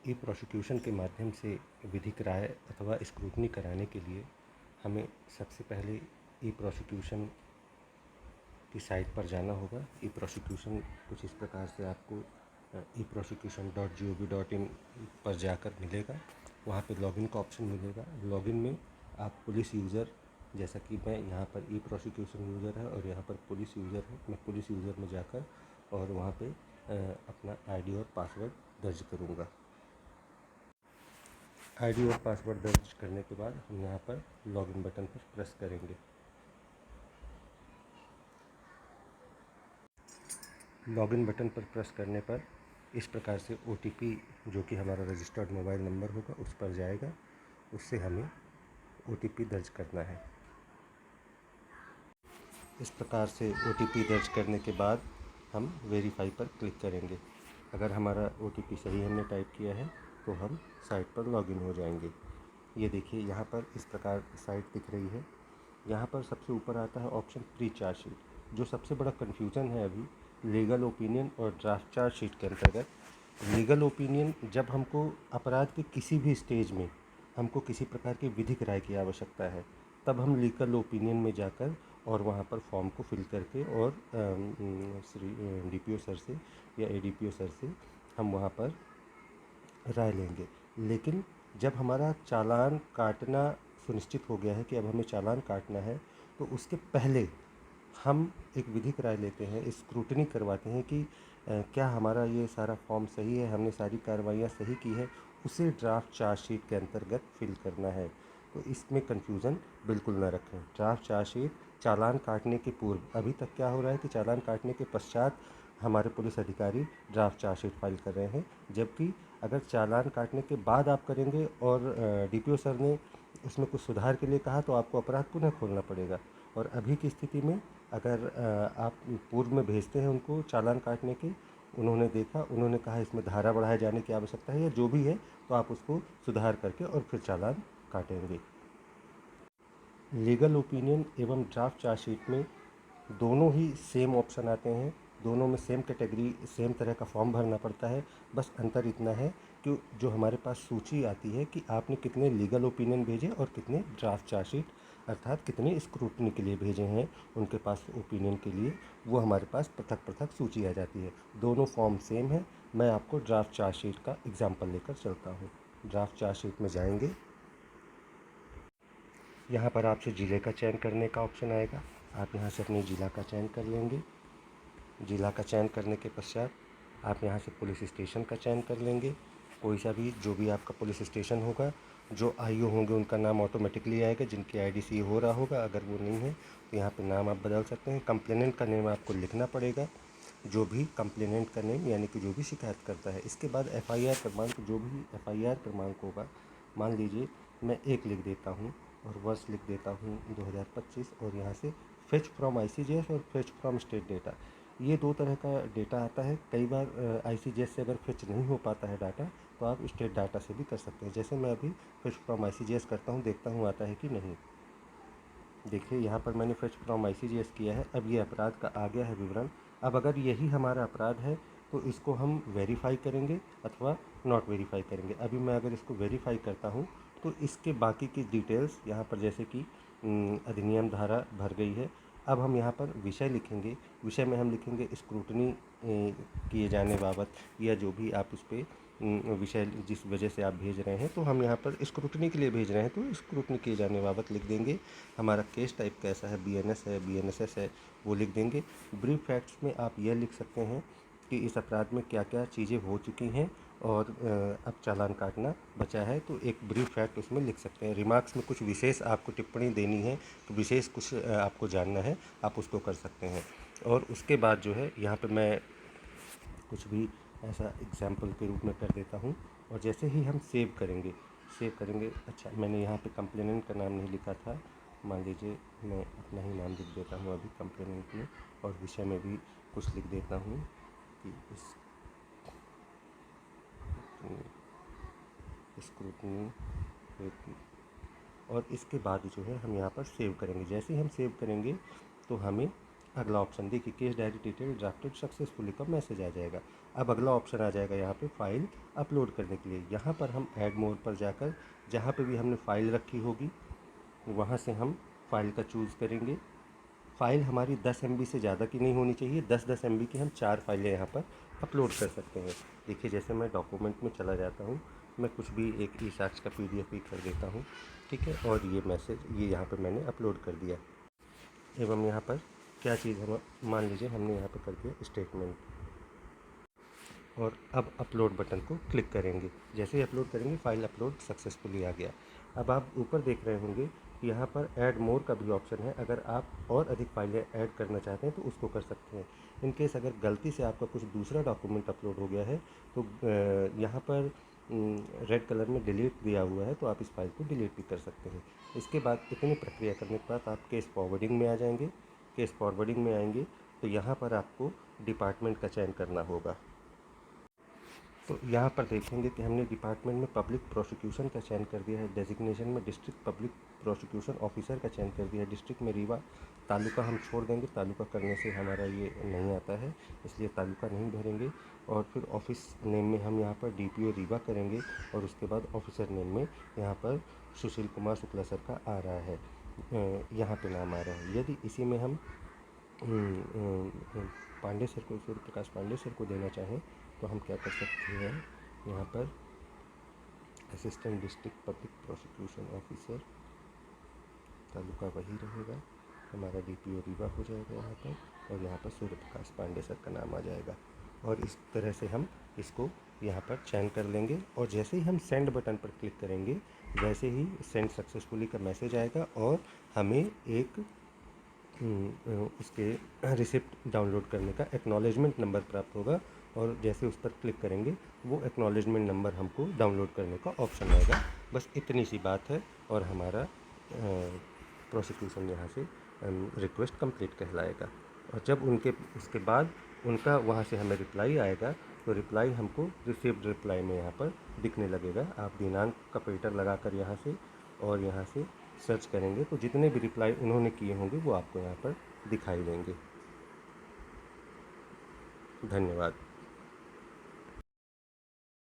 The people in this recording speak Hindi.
ई प्रोसिक्यूशन के माध्यम से विधिक राय अथवा स्क्रूटनी कराने के लिए हमें सबसे पहले ई प्रोसिक्यूशन की साइट पर जाना होगा। ई प्रोसिक्यूशन कुछ इस प्रकार से आपको eprosecution.gov.in पर जाकर मिलेगा। वहाँ पे लॉगिन का ऑप्शन मिलेगा। लॉगिन में आप पुलिस यूज़र, जैसा कि मैं यहाँ पर ई प्रोसिक्यूशन यूज़र है और यहाँ पर पुलिस यूज़र है, मैं पुलिस यूज़र में जाकर और वहाँ पे अपना आईडी और पासवर्ड दर्ज करूँगा। आईडी और पासवर्ड दर्ज करने के बाद हम यहाँ पर लॉगिन बटन पर प्रेस करेंगे। लॉगिन बटन पर प्रेस करने पर इस प्रकार से OTP जो कि हमारा रजिस्टर्ड मोबाइल नंबर होगा उस पर जाएगा। उससे हमें OTP दर्ज करना है। इस प्रकार से OTP दर्ज करने के बाद हम वेरीफाई पर क्लिक करेंगे। अगर हमारा OTP सही हमने टाइप किया है तो हम साइट पर लॉगिन हो जाएंगे। ये देखिए यहाँ पर इस प्रकार साइट दिख रही है। यहाँ पर सबसे ऊपर आता है ऑप्शन प्री चार्ज शीट। जो सबसे बड़ा कन्फ्यूज़न है अभी लीगल ओपिनियन और ड्राफ्ट चार्ज शीट के अंतर्गत। लीगल ओपिनियन जब हमको अपराध के किसी भी स्टेज में हमको किसी प्रकार की विधिक राय की आवश्यकता है, तब हम लीगल ओपिनियन में जाकर और वहाँ पर फॉर्म को फिल करके और DPO सर से या ADPO सर से हम वहाँ पर राय लेंगे। लेकिन जब हमारा चालान काटना सुनिश्चित हो गया है कि अब हमें चालान काटना है, तो उसके पहले हम एक विधिक राय लेते हैं, स्क्रूटनी करवाते हैं कि क्या हमारा ये सारा फॉर्म सही है, हमने सारी कार्रवाइयाँ सही की है, उसे ड्राफ्ट चार्जशीट के अंतर्गत फिल करना है। तो इसमें कन्फ्यूज़न बिल्कुल ना रखें। ड्राफ्ट चार्जशीट चालान काटने के पूर्व, अभी तक क्या हो रहा है कि चालान काटने के पश्चात हमारे पुलिस अधिकारी ड्राफ्ट चार्जशीट फाइल कर रहे हैं, जबकि अगर चालान काटने के बाद आप करेंगे और DPO सर ने उसमें कुछ सुधार के लिए कहा तो आपको अपराध पुनः खोलना पड़ेगा। और अभी की स्थिति में अगर आप पूर्व में भेजते हैं उनको चालान काटने के, उन्होंने देखा, उन्होंने कहा इसमें धारा बढ़ाए जाने की आवश्यकता है या जो भी है, तो आप उसको सुधार करके और फिर चालान काटेंगे। लीगल ओपिनियन एवं ड्राफ्ट चार्जशीट में दोनों ही सेम ऑप्शन आते हैं। दोनों में सेम कैटेगरी, सेम तरह का फॉर्म भरना पड़ता है। बस अंतर इतना है कि जो हमारे पास सूची आती है कि आपने कितने लीगल ओपिनियन भेजे और कितने ड्राफ्ट चार्जशीट अर्थात कितने स्क्रूटनी के लिए भेजे हैं उनके पास ओपिनियन के लिए, वो हमारे पास पृथक पृथक सूची आ जाती है। दोनों फॉर्म सेम है। मैं आपको ड्राफ्ट चार्जशीट का एग्जाम्पल लेकर चलता हूँ। ड्राफ्ट चार्जशीट में जाएंगे, यहाँ पर आपसे ज़िले का चयन करने का ऑप्शन आएगा। आप यहाँ से अपने ज़िला का चयन कर लेंगे। ज़िला का चयन करने के पश्चात आप यहाँ से पुलिस स्टेशन का चयन कर लेंगे। कोई सा भी, जो भी आपका पुलिस स्टेशन होगा, जो IO होंगे उनका नाम ऑटोमेटिकली आएगा, जिनकी IDC हो रहा होगा। अगर वो नहीं है तो यहाँ पे नाम आप बदल सकते हैं। कंप्लेनेंट का नेम आपको लिखना पड़ेगा, जो भी कंप्लेनेंट का नेम यानी कि जो भी शिकायत करता है। इसके बाद FIR क्रमांक, जो भी FIR क्रमांक होगा, मान लीजिए मैं 1 लिख देता हूँ और वर्ष लिख देता हूँ 2025 और यहाँ से फेच फ्रॉम ICJS और फेच फ्रॉम स्टेट डेटा, ये 2 तरह का डेटा आता है। कई बार ICJS से अगर फेच नहीं हो पाता है डाटा तो आप स्टेट डाटा से भी कर सकते हैं। जैसे मैं अभी फेच फ्रॉम ICJS करता हूँ, देखता हूँ आता है कि नहीं। देखिए यहाँ पर मैंने फेच फ्रॉम ICJS किया है। अब ये अपराध का आ गया है विवरण। अब अगर यही हमारा अपराध है तो इसको हम वेरीफाई करेंगे अथवा नॉट वेरीफाई करेंगे। अभी मैं अगर इसको वेरीफाई करता हूँ तो इसके बाकी की डिटेल्स यहाँ पर, जैसे कि अधिनियम धारा भर गई है। अब हम यहाँ पर विषय लिखेंगे। विषय में हम लिखेंगे स्क्रूटनी किए जाने बाबत, या जो भी आप उस पर विषय जिस वजह से आप भेज रहे हैं, तो हम यहाँ पर स्क्रूटनी के लिए भेज रहे हैं तो स्क्रूटनी किए जाने बाबत लिख देंगे। हमारा केस टाइप कैसा है, BNS है, BNSS है, वो लिख देंगे। ब्रीफ फैक्ट्स में आप यह लिख सकते हैं कि इस अपराध में क्या क्या चीज़ें हो चुकी हैं और अब चालान काटना बचा है, तो एक ब्रीफ फैक्ट उसमें लिख सकते हैं। रिमार्क्स में कुछ विशेष आपको टिप्पणी देनी है, तो विशेष कुछ आपको जानना है, आप उसको कर सकते हैं। और उसके बाद जो है यहाँ पे मैं कुछ भी ऐसा एग्जाम्पल के रूप में कर देता हूँ। और जैसे ही हम सेव करेंगे, अच्छा मैंने यहाँ पे कंप्लेनेंट का नाम नहीं लिखा था, मान लीजिए मैं अपना ही नाम लिख देता हूँ अभी कंप्लेनेंट में, और विषय में भी कुछ लिख देता हूँ कि स्क्रूटनी होती। और इसके बाद जो है हम यहाँ पर सेव करेंगे। जैसे ही हम सेव करेंगे तो हमें अगला ऑप्शन देखिए, case diary detail drafted successfully का मैसेज आ जाएगा। अब अगला ऑप्शन आ जाएगा यहाँ पे फाइल अपलोड करने के लिए। यहाँ पर हम ऐड मोर पर जाकर जहाँ पे भी हमने फ़ाइल रखी होगी वहाँ से हम फाइल का चूज़ करेंगे। फ़ाइल हमारी 10 MB से ज़्यादा की नहीं होनी चाहिए। 10-10 MB की हम 4 फाइलें यहाँ पर अपलोड कर सकते हैं। देखिए, जैसे मैं डॉक्यूमेंट में चला जाता हूँ, मैं कुछ भी एक ई-साक्ष्य का PDF भी कर देता हूँ, ठीक है। और ये मैसेज ये यहाँ पर मैंने अपलोड कर दिया। एवं यहाँ पर क्या चीज़ हम मान लीजिए हमने यहाँ पर कर दिया स्टेटमेंट, और अब अपलोड बटन को क्लिक करेंगे। जैसे ही अपलोड करेंगे फाइल अपलोड सक्सेसफुली आ गया। अब आप ऊपर देख रहे होंगे कि यहाँ पर ऐड मोर का भी ऑप्शन है। अगर आप और अधिक फाइलें ऐड करना चाहते हैं तो उसको कर सकते हैं। इन केस अगर गलती से आपका कुछ दूसरा डॉक्यूमेंट अपलोड हो गया है तो यहाँ पर रेड कलर में डिलीट दिया हुआ है, तो आप इस फाइल को डिलीट भी कर सकते हैं। इसके बाद इतनी प्रक्रिया करने के बाद आप केस फॉरवर्डिंग में आ जाएंगे। केस फॉरवर्डिंग में आएंगे तो यहाँ पर आपको डिपार्टमेंट का चयन करना होगा। तो यहाँ पर देखेंगे कि हमने डिपार्टमेंट में पब्लिक प्रोसिक्यूशन का चयन कर दिया है। डेजिग्नेशन में डिस्ट्रिक्ट पब्लिक प्रोसिक्यूशन ऑफिसर का चयन कर दिया है। डिस्ट्रिक्ट में रीवा, तालुका हम छोड़ देंगे, तालुका करने से हमारा ये नहीं आता है, इसलिए तालुका नहीं भरेंगे। और फिर ऑफिस नेम में हम यहाँ पर DPO रीवा करेंगे, और उसके बाद ऑफिसर नेम में यहाँ पर सुशील कुमार शुक्ला सर का आ रहा है, यहाँ पर नाम आ रहा है। यदि इसी में हम पांडे सर को, सूर्य प्रकाश पांडे सर को देना चाहें तो हम क्या कर सकते हैं, यहाँ पर assistant district public prosecution officer, taluka वही रहेगा, हमारा DPO रीवा हो जाएगा यहाँ पर, और यहाँ पर सूर्य प्रकाश पांडे सर का नाम आ जाएगा। और इस तरह से हम इसको यहाँ पर चयन कर लेंगे। और जैसे ही हम सेंड बटन पर क्लिक करेंगे वैसे ही सेंड सक्सेसफुली का मैसेज आएगा, और हमें एक उसके रिसिप्ट डाउनलोड करने का एक्नॉलेजमेंट नंबर प्राप्त होगा। और जैसे उस पर क्लिक करेंगे वो एक्नॉलेजमेंट नंबर हमको डाउनलोड करने का ऑप्शन आएगा। बस इतनी सी बात है, और हमारा प्रोसिक्यूशन यहाँ से रिक्वेस्ट कंप्लीट कहलाएगा। और जब उसके बाद उनका वहाँ से हमें रिप्लाई आएगा तो रिप्लाई हमको रिसीव्ड रिप्लाई में यहाँ पर दिखने लगेगा। आप दिनांक का फिल्टर लगा कर यहाँ से और यहाँ से सर्च करेंगे तो जितने भी रिप्लाई उन्होंने किए होंगे वो आपको यहाँ पर दिखाई देंगे। धन्यवाद।